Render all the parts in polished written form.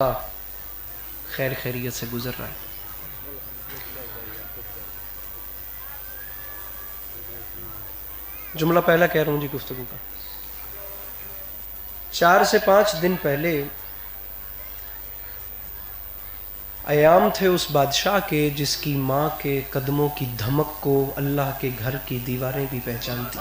خیر خیریت سے گزر رہا ہے. جملہ پہلا کہہ رہا ہوں جی گفتگو کا. 4 سے 5 دن پہلے ایام تھے اس بادشاہ کے جس کی ماں کے قدموں کی دھمک کو اللہ کے گھر کی دیواریں بھی پہچانتی.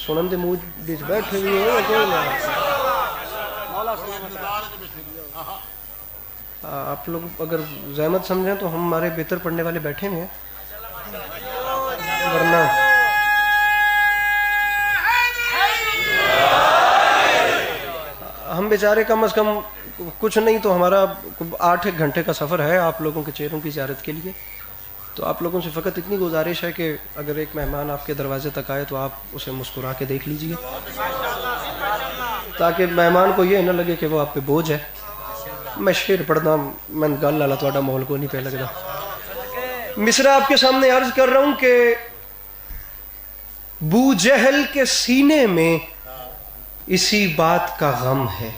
سنن دے منہ وچ بیٹھے ہوئے آپ لوگ اگر زحمت سمجھیں تو ہمارے بہتر پڑھنے والے بیٹھے ہوئے ہیں، ورنہ ہم بیچارے کم از کم کچھ نہیں تو ہمارا 8 گھنٹے کا سفر ہے آپ لوگوں کے چہروں کی زیارت کے لیے. تو آپ لوگوں سے فقط اتنی گزارش ہے کہ اگر ایک مہمان آپ کے دروازے تک آئے تو آپ اسے مسکرا کے دیکھ لیجئے تاکہ مہمان کو یہ نہ لگے کہ وہ آپ پہ بوجھ ہے. میں شعر پڑھنا میں گل لالا تھوڑا ماحول کو نہیں پہ لگتا. مصرع آپ کے سامنے عرض کر رہا ہوں کہ بو جہل کے سینے میں اسی بات کا غم ہے.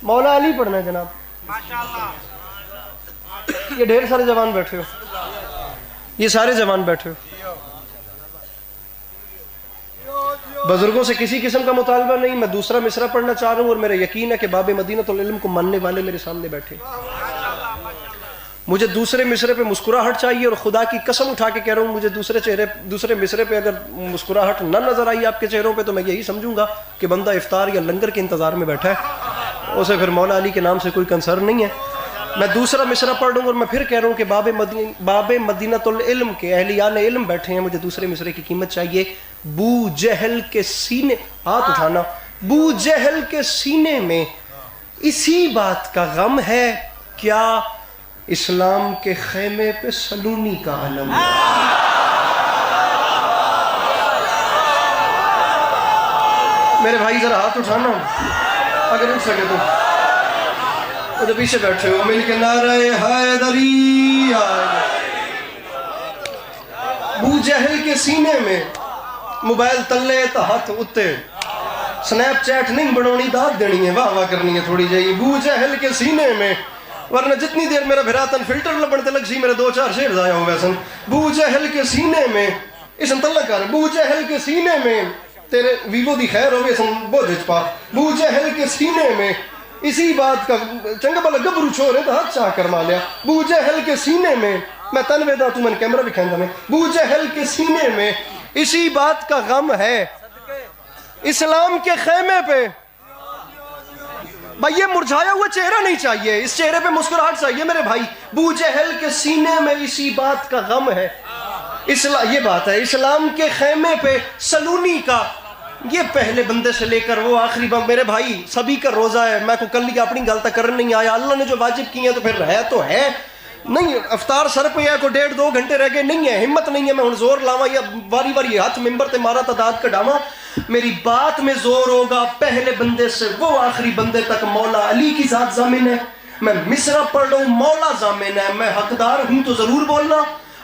مولا علی پڑھنا ہے جناب. یہ ڈھیر سارے جوان بیٹھے ہو، یہ سارے جوان بیٹھے ہو. بزرگوں سے کسی قسم کا مطالبہ نہیں، میں دوسرا مصرع پڑھنا چاہ رہا ہوں اور میرا یقین ہے کہ باب مدینۃ العلم کو ماننے والے میرے سامنے بیٹھے. مجھے دوسرے مصرع پہ مسکراہٹ چاہیے اور خدا کی قسم اٹھا کے کہہ رہا ہوں مجھے دوسرے مصرع پہ اگر مسکراہٹ نہ نظر آئی آپ کے چہروں پہ تو میں یہی سمجھوں گا کہ بندہ افطار یا لنگر کے انتظار میں بیٹھا ہے، اسے پھر مولا علی کے نام سے کوئی کنسرن نہیں ہے. میں دوسرا مصرع پڑھ دوں اور میں پھر کہہ رہا ہوں کہ باب مدینۃ العلم کے اہلیان علم بیٹھے ہیں، مجھے دوسرے مصرع کی قیمت چاہیے. بو جہل کے سینے، ہاتھ اٹھانا، بو جہل کے سینے میں اسی بات کا غم ہے کیا اسلام کے خیمے پہ سلونی کا علم ہے. میرے بھائی ذرا ہاتھ اٹھانا اگر اٹھ سکے تو. وہ جو پیچھے بیٹھے ہو مل کے نعرہ حیدری. بو جہل کے سینے میں موبائل تلے تا ہاتھ اتے، سنیپ چیٹ نہیں بنونی داد دینی ہے، واہ واہ کرنی ہے تھوڑی جائی. بو جہل کے سینے میں، ورنہ جتنی دیر میرا بھراتن فلٹر لبنتے لگ سی میرے 2-4 شعر ضائع ہو ویسن. بو جہل کے سینے میں اسم تلہ کر، بو جہل کے سینے میں تیرے ویوو دی خیر ہوئے اسم بوجھ پا. بو جہل کے سینے میں اسی بات کا چنگا بلا گبرو چھوڑے تو ہاتھ چاہ کر مالیا. بو جہل کے سینے میں میں تنوے دا تو میں نے کیمرہ بھی کھیندا میں. بو جہل کے سینے میں اسی بات کا غم ہے اسلام کے خیمے پہ. بھائی یہ مرجھایا ہوا چہرہ نہیں چاہیے، اس چہرے پہ مسکراہٹ چاہیے میرے بھائی. بو جہل کے سینے میں اسی بات کا غم ہے، یہ بات ہے اسلام کے خیمے پہ سلونی کا. یہ پہلے بندے سے لے کر وہ آخری میرے بھائی سبھی کا روزہ ہے. میں کو کل اپنی گل تک کرنے نہیں آیا، اللہ نے جو واجب کی ہیں تو پھر ہے تو ہے نہیں. افطار سر پہ ہے کو 1.5-2 گھنٹے رہ گئے نہیں ہے، ہمت نہیں ہے میں ہن زور لاواں یا واری واری ہاتھ ممبر تے مارا تعداد کڈاواں. میری بات میں زور ہوگا پہلے بندے سے وہ آخری بندے تک مولا علی کی ذات ضامن ہے. میں مصرع پڑھ رہا ہوں، مولا ضامن ہے. میں حقدار ہوں تو ضرور بولنا.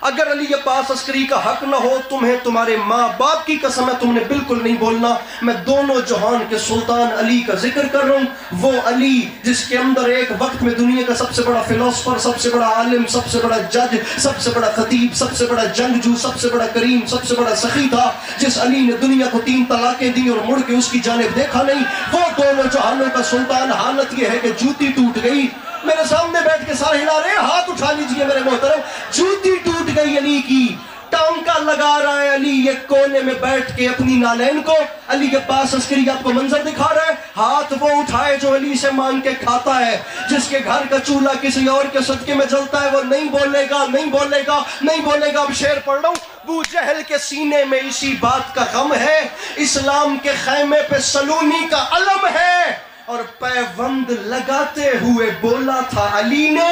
اگر علی عباس عسکری کا حق نہ ہو تمہیں تمہارے ماں باپ کی قسم ہے تم نے بالکل نہیں بولنا. میں دونوں جہان کے سلطان علی کا ذکر کر رہا ہوں، وہ علی جس کے اندر ایک وقت میں دنیا کا سب سے بڑا فلسفر، سب سے بڑا عالم، سب سے بڑا جج، سب سے بڑا خطیب، سب سے بڑا جنگجو، سب سے بڑا کریم، سب سے بڑا سخی تھا. جس علی نے دنیا کو 3 طلاقیں دی اور مڑ کے اس کی جانب دیکھا نہیں، وہ دونوں جہانوں کا سلطان. حالت یہ ہے کہ جوتی ٹوٹ گئی. میرے سامنے بیٹھ کے سارے ہلا رہے ہیں، ہاتھ اٹھا لیجئے میرے محترم. جوتی ٹوٹ گئی علی کی، ٹانکا لگا رہا ہے علی ایک کونے میں بیٹھ کے اپنی نالین کو. علی کے پاس عسکری آپ کو منظر دکھا رہا ہے، ہاتھ وہ اٹھائے جو علی سے مانگ کے کھاتا ہے. جس کے گھر کا چولہا کسی اور کے صدقے میں جلتا ہے وہ نہیں بولے گا، نہیں بولے گا، نہیں بولے گا. اب شعر پڑھ رہا ہوں. بو جہل کے سینے میں اسی بات کا غم ہے اسلام کے خیمے پہ سلونی کا علم ہے. اور پیوند لگاتے ہوئے بولا تھا علی نے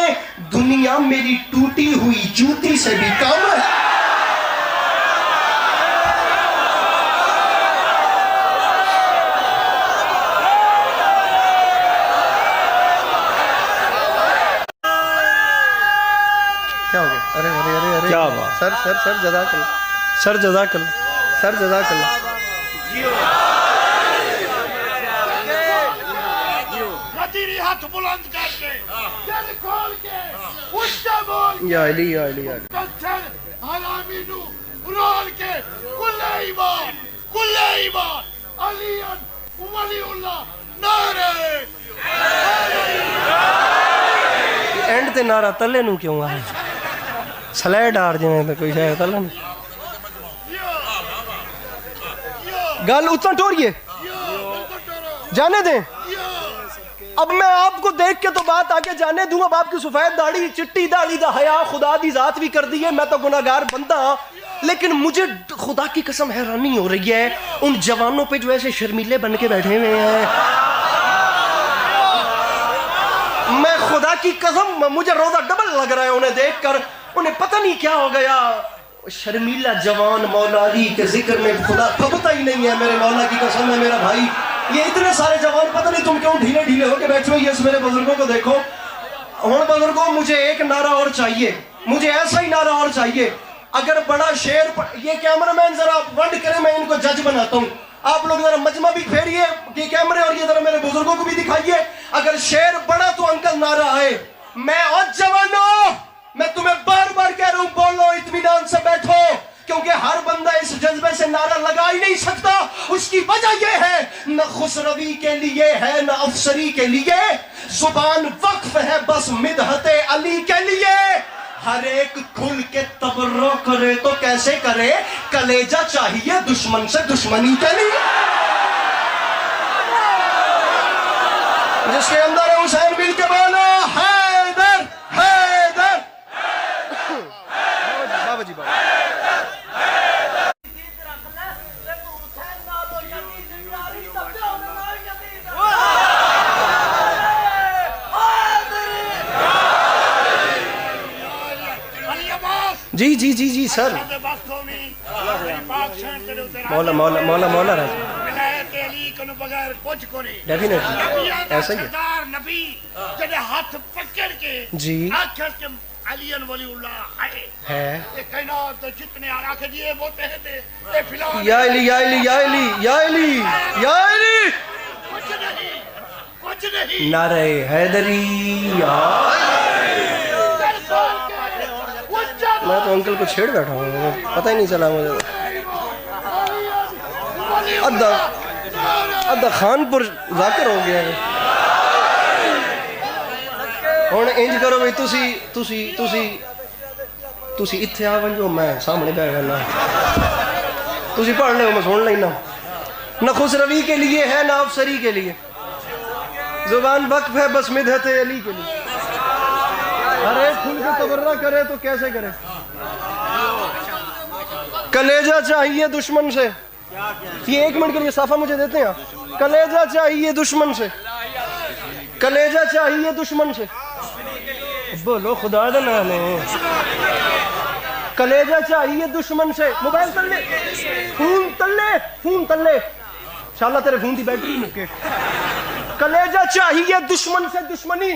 دنیا میری ٹوٹی ہوئی جوتی سے بھی کم ہے. کیا بات سر سر سر جزاک اللہ سر جزاک اللہ سر جزاک اللہ ہاتھ بلند کر کے دل کھول کے اچھا بول یا علی یا علی یا علی حرامی نو رول کے کل ایمان علی ولی اللہ نعرہ اینڈ تے نعرہ تلے نو کیوں آئے سلیڈ آر جائیں تو کوئی شاید تلے نہیں گل اتنا ٹوریے جانے دیں اب میں آپ کو دیکھ کے تو بات آگے جانے دوں اب آپ کی سفید داڑھی چٹی داڑھی دا حیا خدا دی ذات بھی کر دی ہے میں تو گناہگار بندہ ہوں لیکن مجھے خدا کی قسم حیرانی ہو رہی ہے ان جوانوں پہ جو ایسے شرمیلے بن کے بیٹھے ہوئے ہیں میں خدا کی قسم مجھے روزہ ڈبل لگ رہا ہے انہیں دیکھ کر انہیں پتہ نہیں کیا ہو گیا شرمیلا جوان مولا علی کے ذکر میں خدا پھبتا ہی نہیں ہے میرے مولا کی قسم ہے میرا بھائی یہ اتنے سارے جوان پتہ نہیں تم کیوں ڈھیلے ڈھیلے ہو کے بیٹھے ہوئے اس میرے بزرگوں کو دیکھو ہوں بزرگوں مجھے ایک نعرہ اور چاہیے مجھے ایسا ہی نعرہ اور چاہیے اگر بڑا شیر یہ کیمرہ مین ذرا ونڈ کرے میں ان کو جج بناتا ہوں آپ لوگ ذرا مجمع بھی پھیریے یہ کیمرے اور یہ ذرا میرے بزرگوں کو بھی دکھائیے اگر شیر بڑا تو انکل نعرہ آئے میں اور جوانوں میں تمہیں بار بار کہہ رہا ہوں بولو اطمینان سے بیٹھو کیونکہ ہر بندہ اس جذبے سے نعرہ لگا ہی نہیں سکتا اس کی وجہ یہ ہے نہ خسروی کے لیے ہے نہ افسری کے لیے زبان وقف ہے بس مدحت علی کے لیے ہر ایک کھل کے تبرع کرے تو کیسے کرے کلیجہ چاہیے دشمن سے دشمنی کے لیے جس کے اندر ہے حسین مل کے بولا حیدر حیدر بابا جی بابا جی جی جی جی سر مولا مولا مولا مولا ڈیفینیٹلی ایسا ہی ہے ہاتھ پکڑ کے جی علی ولی اللہ ہے کائنات جتنے آراکے دیئے وہ تہتے یا علی یا علی یا علی یا علی یا علی کچھ نہیں نعرہ حیدری یا میں تو انکل کو چھیڑ بیٹھا ہوں پتہ ہی نہیں چلا مجھے ادھا خانپور ذاکر ہو گیا ہے ہوں انج کرو بھئی تسی اتھے آونجو میں سامنے بیٹھ گیا تسی پڑھ لے ہو میں سن لینا نہ خسروی کے لیے ہے نہ افسری کے لیے زبان وقف ہے بس مدحت علی کے لیے ہر ایک کھل کے تبرع کرے تو کیسے کرے کلیجہ چاہیے دشمن سے یہ ایک منٹ کے لیے صافہ مجھے دیتے ہیں کلیجہ چاہیے دشمن سے کلیجہ چاہیے دشمن سے بولو خدا دا نام ہے کلیجہ چاہیے دشمن سے موبائل تلے فون تلے انشاءاللہ تیرے فون دی بیٹری مکے کلیجہ چاہیے دشمن سے دشمنی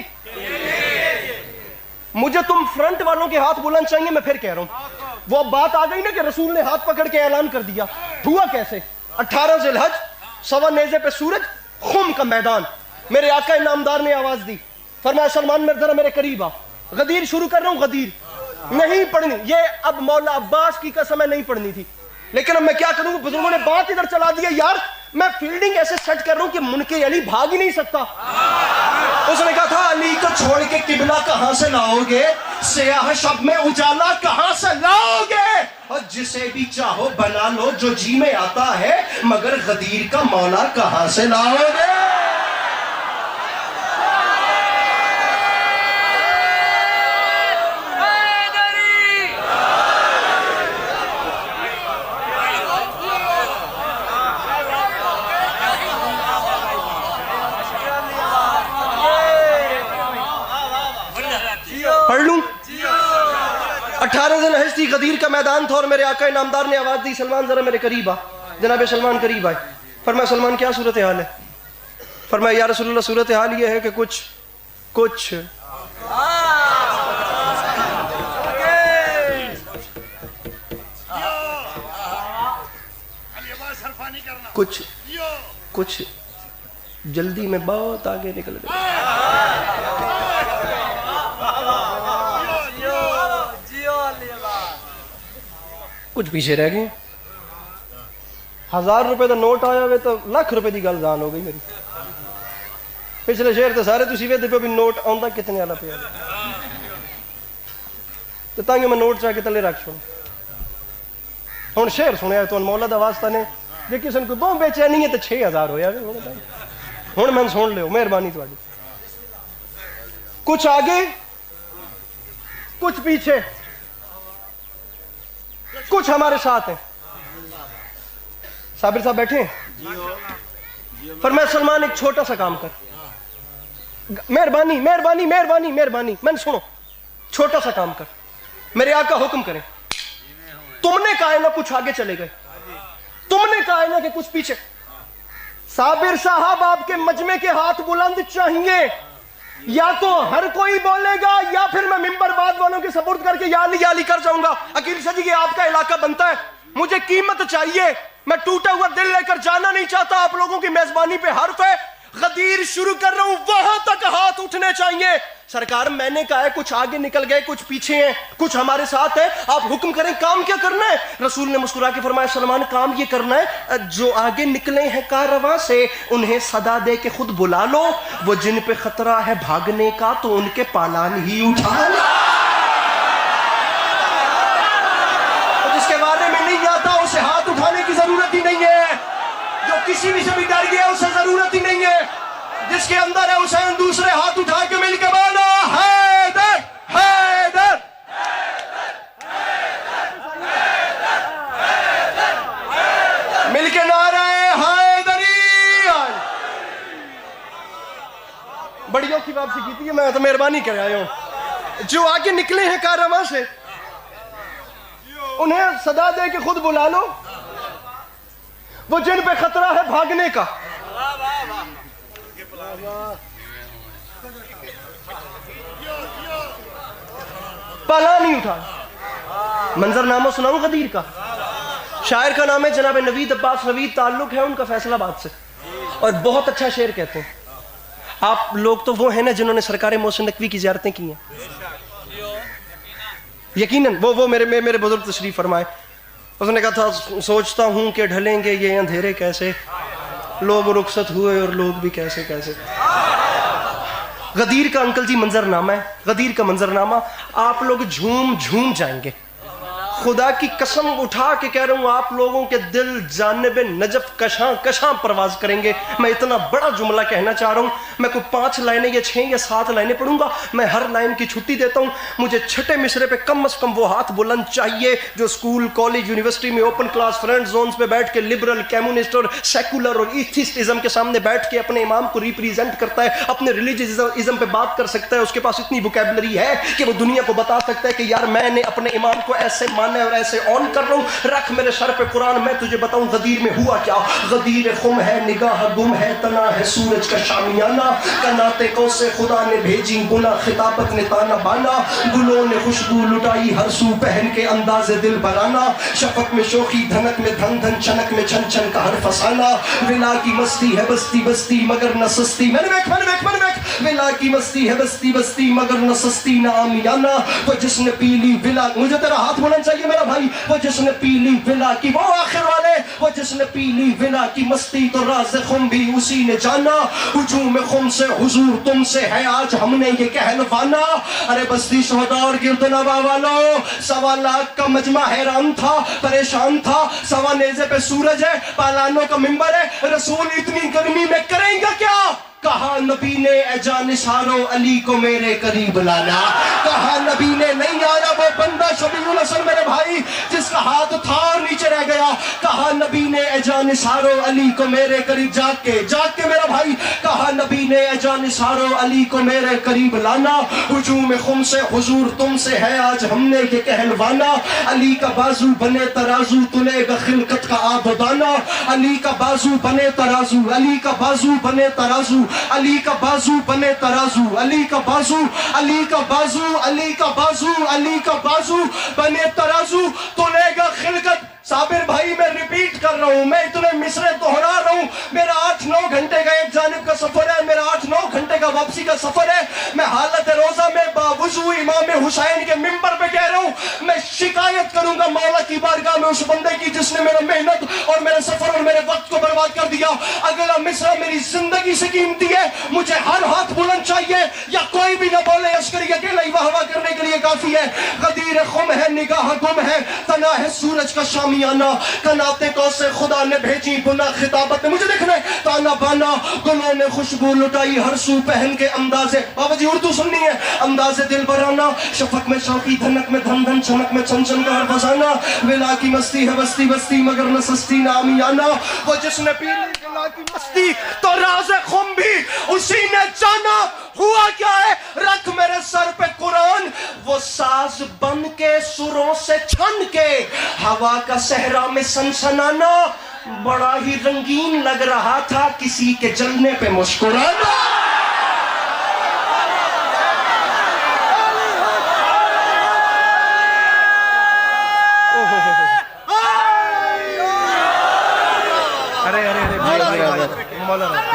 مجھے تم فرنٹ والوں کے ہاتھ بلند چاہیے میں پھر کہہ رہا ہوں وہ بات آ گئی نا کہ رسول نے ہاتھ پکڑ کے اعلان کر دیا ہوا کیسے 18 ذی الحج سوا نیزے پہ سورج خم کا میدان میرے آقا نامدار نے آواز دی فرمایا سلمان ذرا میرے قریب آ غدیر شروع کر رہا ہوں غدیر نہیں پڑھنی یہ اب مولا عباس کی قسم ہے نہیں پڑھنی تھی لیکن اب میں کیا کروں بزرگوں نے بات ادھر چلا دیا یار میں فیلڈنگ ایسے سیٹ کر رہا ہوں کہ منکر علی بھاگ ہی نہیں سکتا اس نے کہا تھا علی کو چھوڑ کے قبلہ کہاں سے لاؤ گے سیاہ شب میں اجالا کہاں سے لاؤ گے اور جسے بھی چاہو بنا لو جو جی میں آتا ہے مگر غدیر کا مولا کہاں سے لاؤ گے پڑھ لوں 18 ذی الحج تھی غدیر کا میدان تھا اور میرے آقا نامدار نے آواز دی سلمان ذرا میرے قریب آ جناب سلمان قریب آئے فرمایا سلمان کیا صورتحال ہے فرمایا یا رسول اللہ صورتحال یہ ہے کہ کچھ کچھ جلدی میں بہت آگے نکل گئے، کچھ پیچھے رہ گئے۔ 1000 روپے کا نوٹ آیا ہوئے تو لاکھ روپے کی گل جان ہو گئی میری۔ پچھلے شہر تو سارے تھی ویدے پہ بھی نوٹ آتا کتنے والا پیا، تو تاکہ میں نوٹ چاہ کے تلے رکھ چھوڑ۔ ہوں شہر سنیا تو مولا دا واسطہ نے جی کسی نے کوئی بہت بے چینی ہے تو 6000 ہویا۔ ہوں میں سن لو، مہربانی تھوڑی۔ کچھ آگے کچھ پیچھے، کچھ ہمارے ساتھ ہیں۔ صابر صاحب بیٹھے ہیں، فرمایا سلمان ایک چھوٹا سا کام کر، مہربانی مہربانی مہربانی مہربانی، میں نے سنو، چھوٹا سا کام کر، میرے آقا حکم کریں۔ تم نے کہا ہے نا کچھ آگے چلے گئے، تم نے کہا ہے نا کہ کچھ پیچھے۔ صابر صاحب آپ کے مجمع کے ہاتھ بلند چاہیے، یا تو ہر کوئی بولے گا یا پھر میں ممبر بعد والوں کے سپورٹ کر کے یا علی کر جاؤں گا۔ عقیل سے جی آپ کا علاقہ بنتا ہے، مجھے قیمت چاہیے، میں ٹوٹا ہوا دل لے کر جانا نہیں چاہتا، آپ لوگوں کی میزبانی پہ حرف ہے، غدیر شروع کر رہا ہوں، وہاں تک ہاتھ اٹھنے چاہیے۔ سرکار میں نے کہا ہے کچھ آگے نکل گئے، کچھ پیچھے ہیں، کچھ ہمارے ساتھ ہیں، آپ حکم کریں کام کیا کرنا ہے؟ رسول نے مسکرا کے فرمایا سلمان کام یہ کرنا ہے، جو آگے نکلے ہیں کارواں سے انہیں صدا دے کے خود بلا لو، وہ جن پہ خطرہ ہے بھاگنے کا تو ان کے پالان ہی اٹھا لو۔ جس کے بارے میں نہیں آتا اسے ہاتھ اٹھانے کی ضرورت ہی نہیں ہے، جو کسی بھی سے بھی ڈر گیا اسے ضرورت ہی نہیں ہے، جس کے اندر ہے اسے دوسرے ہاتھ اٹھا کے مل کے بولو حیدر حیدر۔ مل کے نعرہ حیدری۔ بڑی اوکھی واپسی کی تھی، میں تو مہربانی کر آیا ہوں۔ جو آگے نکلے ہیں کارواں سے انہیں صدا دے کے خود بلا لو، وہ جن پہ خطرہ ہے بھاگنے کا۔ پالا نہیں اٹھا۔ منظر نامہ سناؤں غدیر کا؟ شاعر کا نام ہے جناب نوید عباس نوید، تعلق ہے ان کا فیصل آباد سے، اور بہت اچھا شعر کہتے ہیں۔ آپ لوگ تو وہ ہیں نا جنہوں نے سرکار محسن نقوی کی زیارتیں کی ہیں، یقیناً وہ میرے بزرگ تشریف فرمائے۔ اس نے کہا تھا سوچتا ہوں کہ ڈھلیں گے یہ اندھیرے کیسے، لوگ رخصت ہوئے اور لوگ بھی کیسے کیسے۔ غدیر کا انکل جی منظر نامہ ہے، غدیر کا منظر نامہ، آپ لوگ جھوم جائیں گے، خدا کی قسم اٹھا کے کہہ رہا ہوں، آپ لوگوں کے دل جانب نجف کشاں پرواز کریں گے۔ میں اتنا بڑا جملہ کہنا چاہ رہا ہوں، میں کوئی 5 لائنیں یا 6 یا 7 لائنیں پڑھوں گا، میں ہر لائن کی چھٹی دیتا ہوں۔ مجھے چھٹے مصرے پہ کم از کم وہ ہاتھ بلند چاہیے جو اسکول کالج یونیورسٹی میں اوپن کلاس فرینڈ زونز پہ بیٹھ کے لبرل کمیونسٹ اور سیکولر اور ایتھسٹزم کے سامنے بیٹھ کے اپنے امام کو ریپریزنٹ کرتا ہے، اپنے ریلیجیزم پہ بات کر سکتا ہے، اس کے پاس اتنی ووکیبلری ہے کہ وہ دنیا کو بتا سکتا ہے کہ یار میں نے اپنے امام کو ایسے مانا اور ایسے آن کر رہا ہوں۔ رکھ میرے سر پہ قرآن، میں تجھے بتاؤں غدیر میں ہوا کیا۔ غدیر خم ہے، نگاہ گم ہے، تنا ہے سورج کا شامیانہ، کناتے کو سے خدا نے بھیجی گنا، خطابت نے تانا بانا، گلوں نے خوشبو لٹائی ہر سو پہن کے انداز دل برانا، شفق میں شوخی، دھنک میں دھن دھن، چنک میں چھن چھن کا ہر فسانہ، ولا کی مستی ہے بستی بستی مگر نہ سستی، میں نے ولا کی مستی ہے بستی بستی مگر نہ سستی نہ آمیانہ، وہ جس نے پی لی ولا، مجھے تیرا ہاتھ ہونا چاہیے میرا بھائی، وہ جس نے پی لی ولا کی، وہ آخر والے، وہ جس نے پی لی ولا کی مستی تو راز خم بھی اسی نے جانا، ہجوم خم سے حضور تم سے ہے آج ہم نے یہ کہلوانا۔ ارے بستی شہداء اور گردنوا والوں، 1.25 لاکھ کا مجمع حیران تھا، پریشان تھا، 1.25 نیزے پہ سورج ہے، پالانوں کا ممبر ہے، رسول اتنی گرمی میں کریں گا کیا؟ کہا نبی نے اے جانثارو علی کو میرے قریب لانا، کہا نبی نے نہیں آیا وہ بندہ شبیع الحسن میرے بھائی جس کا ہاتھ تھا اور نیچے رہ گیا، کہا نبی نے اے جانثارو علی کو میرے قریب، جاگ کے میرا بھائی، کہا نبی علی نے اے جانثارو علی کو میرے قریب لانا، ہجوم خم سے حضور تم سے ہے آج ہم نے یہ کہلوانا، علی کا بازو بنے ترازو تلے گا خلقت کا آبدانا، علی کا بازو بنے ترازو، علی کا بازو بنے ترازو، علی کا بازو بنے ترازو، علی کا بازو، علی کا بازو، علی کا بازو، علی کا بازو بنے ترازو تلے گا خلقت۔ صابر بھائی میں ریپیٹ کر رہا ہوں، میں اتنے مصرے دہرا رہا ہوں، میرا 8-9 گھنٹے کا ایک جانب کا سفر ہے، میرا 8-9 گھنٹے کا واپسی کا سفر ہے، میں حالت روزہ میں باوضو امام حسین کے منبر پہ کہہ رہا ہوں، میں شکایت کروں گا مولا کی بارگاہ میں اس بندے کی جس نے میرا محنت اور میرے سفر اور میرے وقت کو برباد کر دیا۔ اگلا مصرع میری زندگی سے قیمتی ہے، مجھے ہر ہاتھ بلند چاہیے یا کوئی بھی نہ بولے، عسکری اکیلا ہی واہ واہ کرنے کے لیے کافی ہے۔ غدیر خم ہے نگاہ گم ہے، تنا ہے سورج کا شامیانہ، کناتے کو سے خدا نے بھیجی بنا خطابت میں، مجھے دیکھنا ہے تانا بانا، گلوں نے خوشبو لٹائی ہر سو پہن کے اندازے، بابا جی اردو سننی ہے، اندازے دل برانا، شفق میں شوقی دھنک میں دھن دھن چمک میں چن چن کا ہر فزانہ، ولا کی مستی ہے بستی بستی مگر نہ سستی نہ آمیانہ، وہ جس نے پی لی ولا کی مستی تو راز خم بھی اسی نے جانا، ہوا کیا ہے رکھ میرے سر پہ قرآن، وہ ساز بن کے سروں سے چھن کے ہوا کا صحرا میں سنسنانا، بڑا ہی رنگین لگ رہا تھا کسی کے جلنے پہ مسکرانا۔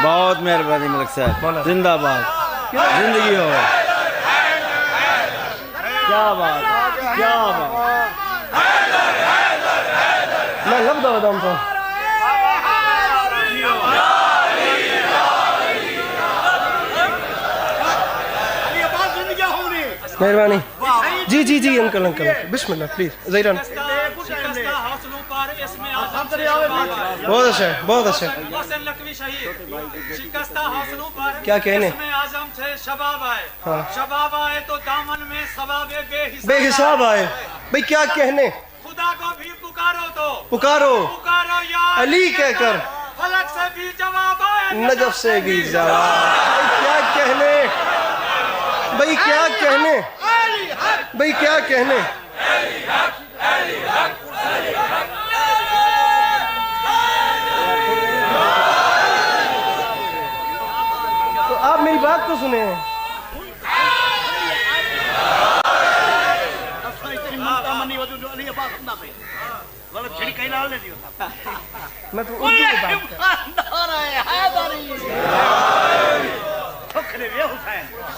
بہت مہربانی ملک صاحب، زندہ باد، زندگی ہو، کیا بات کیا بات، میں لفظ بدام تھا مہربانی، جی جی جی انکل انکل بسم اللہ پلیز زیران، بہت اچھا ہے بہت اچھا ہے، کیا کہنے، ہاں شباب آئے تو دامن میں ثواب بے حساب آئے، بھئی کیا کہنے، خدا کو بھی پکارو تو پکارو پکارو یا علی کہہ کر، فلک سے بھی جواب آئے نجف سے بھی جواب، کیا کہنے بھئی کیا کہنے بھئی کیا کہنے، تو آپ میری بات تو سنیں، میں تو اردو کی بات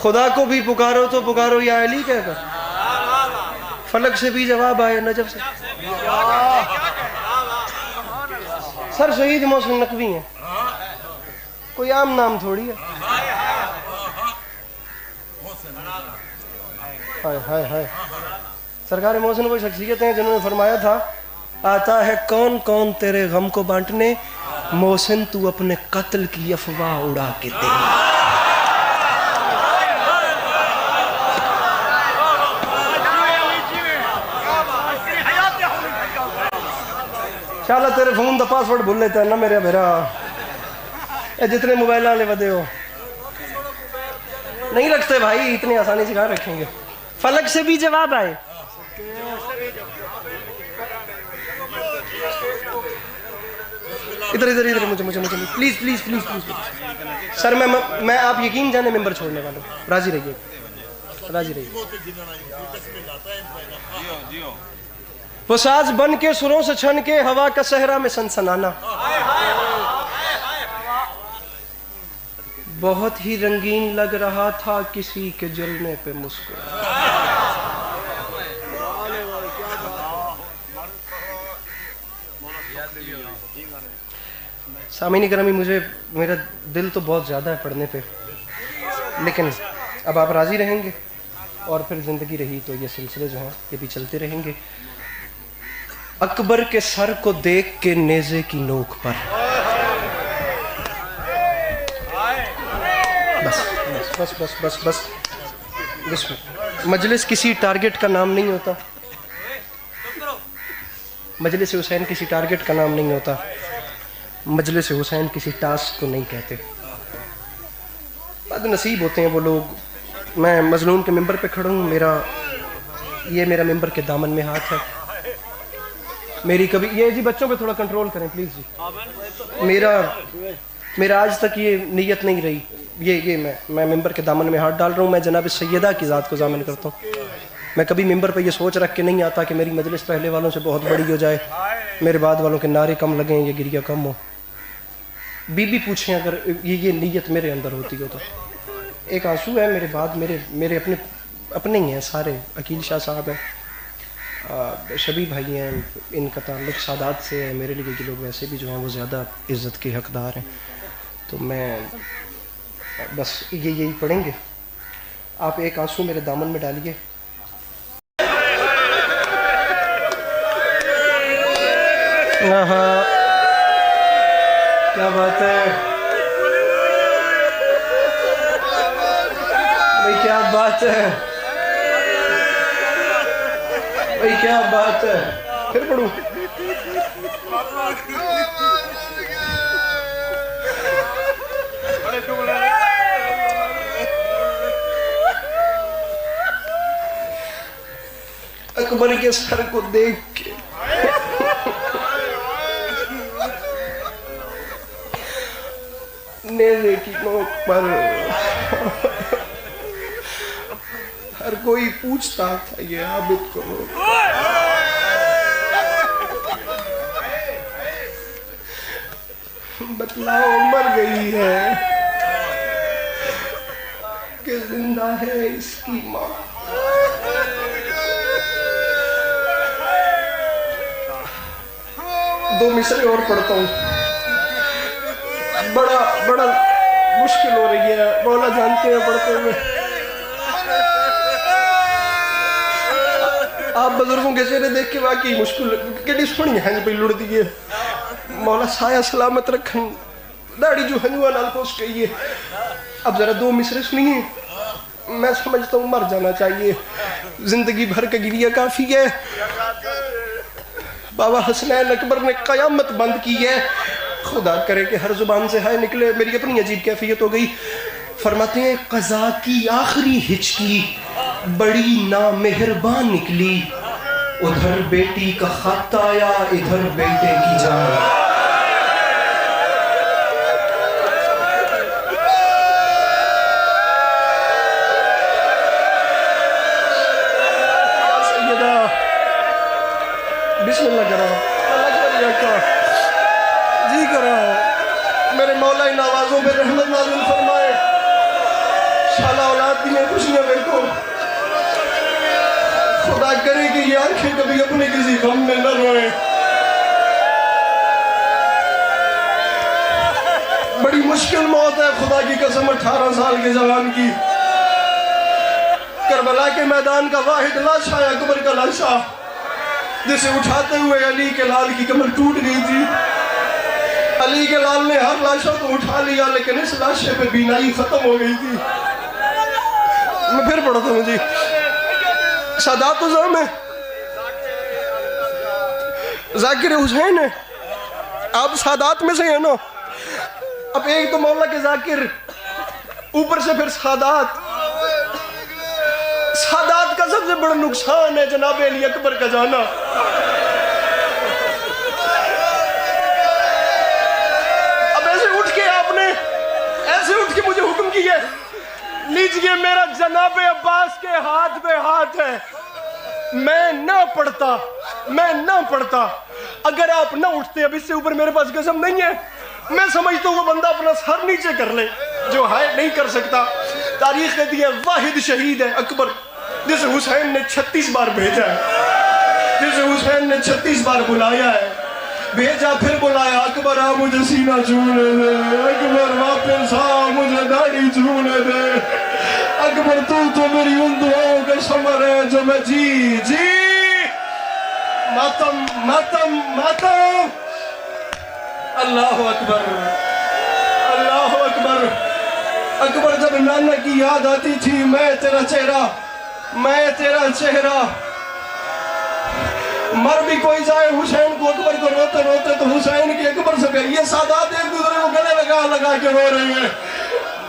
خدا کو بھی پکارو تو پکارو یا علی کہہ کر، فلک سے بھی جواب آئے نجف سے، سر شہید محسن نقوی ہیں، کوئی عام نام تھوڑی ہے، ہائے ہائے ہائے، سرکار محسن وہ شخصیت ہیں جنہوں نے فرمایا تھا آتا ہے کون کون تیرے غم کو بانٹنے، محسن تو اپنے قتل کی افواہ اڑا کے دے، انشاءاللہ تیرے فون دا پاسورڈ بھول لیتا ہے نا میرے بھیرا، اے جتنے موبائل آلے ودے ہو نہیں رکھتے بھائی، اتنی آسانی سے کہاں رکھیں گے، فلک سے بھی جواب آئے، ادھر ادھر ادھر مجھے please please please please sir, میں آپ یقین جانے ممبر چھوڑنے والا ہوں، راضی رہیے راضی رہیے، وہ ساز بن کے سروں سے چھن کے ہوا کا صحرا میں سنسنانا، بہت ہی رنگین لگ رہا تھا کسی کے جلنے پہ مسکرانا۔ سامعین کرمی، مجھے میرا دل تو بہت زیادہ ہے پڑھنے پہ، لیکن اب آپ راضی رہیں گے اور پھر زندگی رہی تو یہ سلسلے جو ہیں یہ بھی چلتے رہیں گے۔ اکبر کے سر کو دیکھ کے نیزے کی نوک پر، بس بس بس بس بس بس، مجلس کسی ٹارگٹ کا نام نہیں ہوتا، مجلس حسین کسی ٹارگٹ کا نام نہیں ہوتا، مجلس حسین کسی ٹاسک کو نہیں کہتے۔ بد نصیب ہوتے ہیں وہ لوگ. میں مظلوم کے ممبر پہ کھڑا ہوں, میرا ممبر کے دامن میں ہاتھ ہے. میری کبھی یہ جی بچوں پہ تھوڑا کنٹرول کریں پلیز جی. میرا آج تک یہ نیت نہیں رہی. یہ میں ممبر کے دامن میں ہاتھ ڈال رہا ہوں. میں جناب سیدہ کی ذات کو ضامن کرتا ہوں. میں کبھی ممبر پہ یہ سوچ رکھ کے نہیں آتا کہ میری مجلس پہلے والوں سے بہت بڑی ہو جائے, میرے بعد والوں کے نعرے کم لگیں, یہ گریہ کم ہو. بی پوچھیں اگر یہ نیت میرے اندر ہوتی ہو تو. ایک آنسو ہے میرے بعد, میرے اپنے ہی ہیں سارے. عقیل شاہ صاحب ہیں, شبی بھائی ہیں, ان کا تعلق سادات سے ہے. میرے لیے یہ لوگ ویسے بھی جو ہیں وہ زیادہ عزت کے حقدار ہیں. تو میں بس یہی پڑھیں گے. آپ ایک آنسو میرے دامن میں ڈالیے. ہاں کیا بات ہے بھائی, کیا بات ہے بھائی, کیا بات ہے. پھر پڑھوں. اکبر کے سر کو دیکھ کے نیزے کی نوک پر ہر کوئی پوچھتا تھا یہ عابد کو بتلاؤ مر گئی ہے کہ زندہ ہے اس کی ماں. دو مصرے اور پڑھتا ہوں. بڑا مشکل ہو رہی ہے, مولا جانتے ہیں پڑھتے ہوئے. آپ بزرگوں کے چہرے دیکھ کے واقعی مشکل کیڑی سونی ہنج پہ لڑ دیئے. مولا سایہ سلامت رکھن, داڑھی جو ہنجوہ نال پوچھ گئی ہے. اب ذرا دو مصرے سنیے, میں سمجھتا ہوں مر جانا چاہیے, زندگی بھر کا گریہ کافی ہے. بابا حسنین اکبر نے قیامت بند کی ہے, خدا کرے کہ ہر زبان سے ہائے نکلے. میری اپنی عجیب کیفیت ہو گئی. فرماتے ہیں قضا کی آخری ہچکی بڑی نامہربان نکلی, ادھر بیٹی کا خط آیا ادھر بیٹے کی جان. بسم اللہ کرو, اللہ کرو جی کرو. میرے مولا ان آوازوں پہ رحمت نازل فرمائے. شالہ اولاد دیئے خوشیاں بیٹھو. خدا کرے کہ یہ آنکھیں کبھی اپنے کسی غم میں نہ روئیں. بڑی مشکل موت ہے خدا کی قسم 18 سال کے جوان کی. کربلا کے میدان کا واحد لاشا ہے اکبر کا لاشا, جسے اٹھاتے ہوئے علی کے لال کی کمر ٹوٹ گئی تھی. علی کے لال نے ہر لاشوں کو اٹھا لیا لیکن اس لاشے پہ بینائی ختم ہو گئی تھی. میں پھر پڑھتا ہوں جی. سادات الزام ہے, ذاکر حسین ہے, آپ سادات میں سے ہیں نا. اب ایک تو مولا کے ذاکر, اوپر سے پھر سادات. سادات کا سب سے بڑا نقصان ہے جناب علی اکبر کا جانا. اب ایسے اٹھ کے آپ نے ایسے اٹھ کے مجھے حکم کیا, لیجئے میرا جناب عباس کے ہاتھ پہ ہاتھ ہے, میں نہ پڑھتا. اگر آپ نہ اٹھتے, اب اس سے اوپر میرے پاس قسم نہیں ہے. میں سمجھتا ہوں وہ بندہ اپنا سر نیچے کر لے جو ہے نہیں کر سکتا. تاریخ کہتی ہے واحد شہید ہے اکبر جسے حسین نے 36 بار بھیجا ہے, جسے حسین نے 36 بار بلایا ہے. بھیجا پھر بلایا, اکبر آ مجھے سینہ چھونے دے, اکبر واپس آ مجھے داڑھی چھونے دے, اکبر تو میری ان دعاؤں کا ثمر ہے جو میں جی ماتم. اللہ اکبر, اللہ اکبر. اکبر جب نانا کی یاد آتی تھی, میں تیرا چہرہ. مر بھی کوئی جائے حسین کو اکبر کو روتے روتے تو حسین کی اکبر سے کہے. یہ سادات ایک دوسرے کو گلے لگا کے رو رہے ہیں.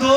2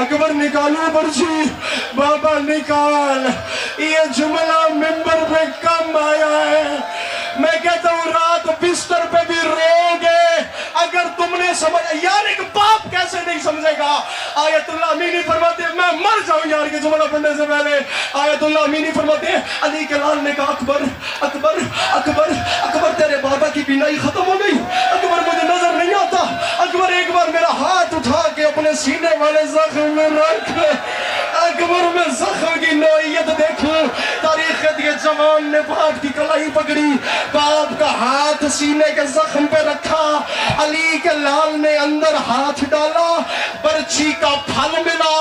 اکبر نکالو برچی، بابا نکال. یہ جملہ ممبر پہ کم آیا ہے. میں کہتا ہوں رات بستر پہ بھی رو گے اگر تم نے سمجھ. یار ایک باپ کیسے نہیں سمجھے گا. آیت اللہ امینی فرماتے ہیں میں مر جاؤں یار کے جملہ پڑھنے سے پہلے. آیت اللہ امینی فرماتے ہیں علی کے لال نے کہا اکبر اکبر اکبر اکبر تیرے بابا کی بینائی ختم ہو گئی. اکبر مجھے نظر نہیں آتا. اکبر ایک بار میرا ہاتھ اٹھا کے اپنے سینے والے زخم میں رکھ. اکبر میں زخم کی نوعیت دیکھوں. تاریخ کے جوان نے باپ کی کلائی پکڑی, باپ کا ہاتھ سینے کے زخم پہ رکھا. علی کے لال نے اندر ہاتھ ڈالا, برچھی کا پھل ملا.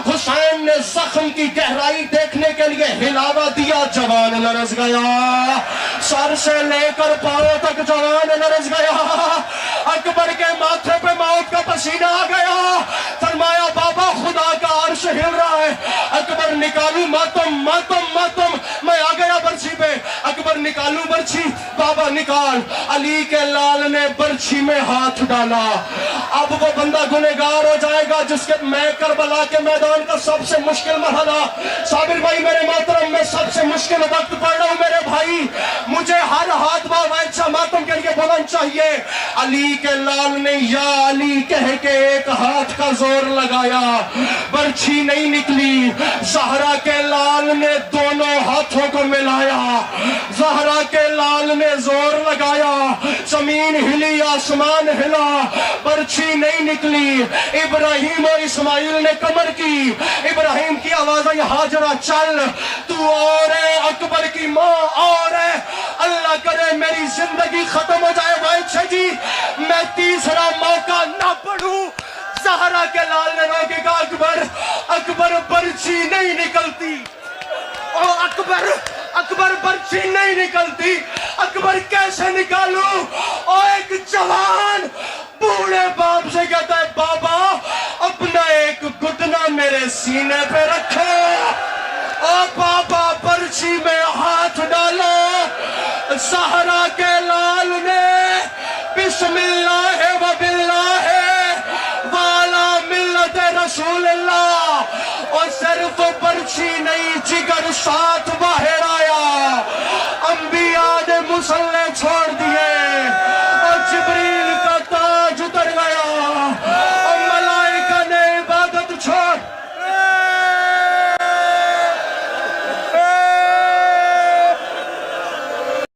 حسین نے زخم کی گہرائی دیکھنے کے لیے ہلاوا دیا, جوان لرز گیا. سر سے لے کر پاؤں تک جوان لرز گیا. اکبر کے ماتھے پہ موت کا پسینہ آ گیا. فرمایا بابا خدا کا عرش ہل رہا ہے. اکبر نکالو ماتم ماتم ماتم. میں آ گیا برچھی پہ. اکبر نکالو برچھی, بابا نکال. علی کے لال نے برچھی میں ہاتھ ڈالا. اب وہ بندہ گنہگار ہو جائے گا جس کے میں کربلا کے میدان کا سب سے مشکل مرحلہ. صابر بھائی میرے محترم, میں سب سے مشکل وقت پڑھ رہا ہوں میرے بھائی. مجھے ہر ہاتھ باوائچہ ماتم کے لیے بلند چاہیے. علی کے لال نے یا علی کہہ کے ایک ہاتھ کا زور لگایا, برچھی نہیں نکلی. زہرا کے لال نے دونوں ہاتھوں کو ملایا. زہرا کے لال نے زور لگایا, زمین ہلی آسمان ہلا, برچھی نہیں نکلی. ابراہیم اور اسماعیل نے کمر کی. ابراہیم کی آواز آئی ہاجرہ چل, تو اور ہے اکبر کی ماں اور ہے. اللہ کرے میری زندگی ختم ہو جائے بھائی جی, میں تیسرا موقع نہ پڑھوں. زہرا کے لال نے رو کے کہا اکبر اکبر برچھی نہیں نکلتی. او اکبر اکبر برچھی نہیں نکلتی. اکبر کیسے نکالوں؟ او ایک جوان بوڑھے باپ سے کہتا ہے بابا اپنا ایک گھٹنا میرے سینے پہ رکھو. او بابا برچھی میں ہاتھ ڈالو. زہرا کے لال نے بسم اللہ و باللہ والا ملت رسول اللہ, اور صرف برچھی نہیں جگر ساتھ